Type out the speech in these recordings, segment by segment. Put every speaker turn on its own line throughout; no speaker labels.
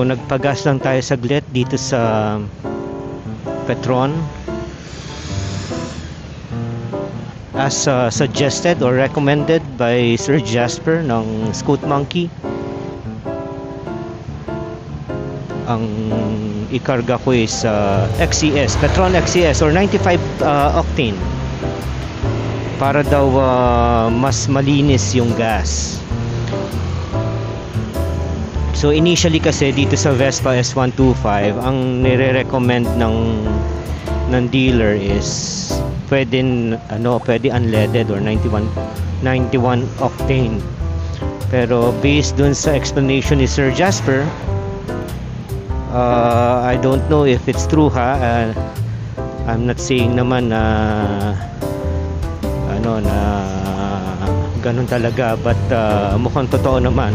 So nagpagas lang tayo saglit dito sa Petron as suggested or recommended by Sir Jasper ng Scoot Monkey. Ang ikarga ko is XCS, Petron XCS or 95 octane para daw mas malinis yung gas. So initially kasi dito sa Vespa S125 ang nire-recommend ng dealer is pwede unleaded or 91 octane. Pero based dun sa explanation ni Sir Jasper, I don't know if it's true ha. I'm not saying naman na ganun talaga, but mukhang totoo naman.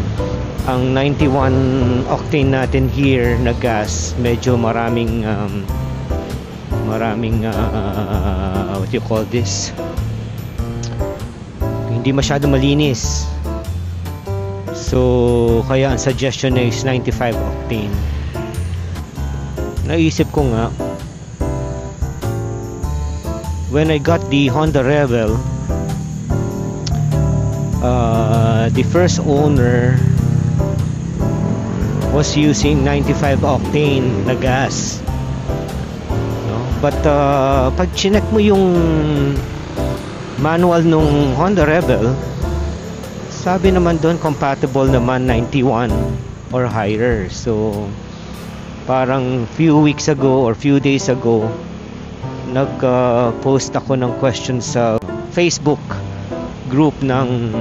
Ang 91 octane natin here na gas, medyo maraming what you call this, hindi masyado malinis. So kaya ang suggestion is 95 octane. Naisip ko nga, when I got the Honda Rebel, the first owner was using 95 octane na gas, no? But pag chinek mo yung manual nung Honda Rebel, sabi naman doon compatible naman 91 or higher. So parang few weeks ago or few days ago, nag-post ako ng question sa Facebook group ng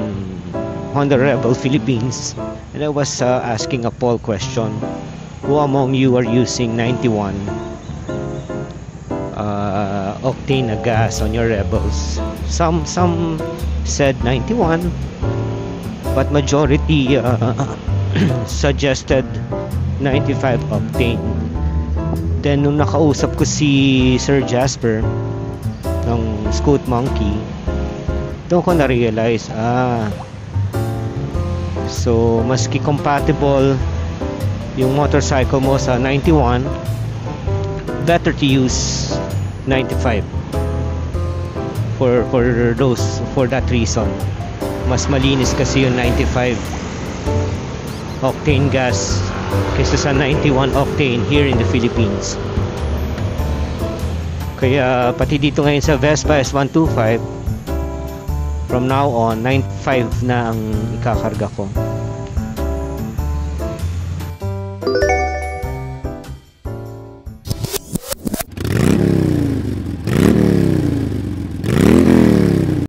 Honda Rebel Philippines, and I was asking a poll question: who among you are using 91 octane na gas on your Rebels? Some said 91, but majority suggested 95 octane. Then nung nakausap ko si Sir Jasper ng Scoot Monkey, doon ko na-realize, so maski compatible yung motorcycle mo sa 91, better to use 95 for that reason. Mas malinis kasi yung 95 octane gas kaysa sa 91 octane here in the Philippines. Kaya pati dito ngayon sa Vespa S125, from now on 95 na ang ikakarga ko.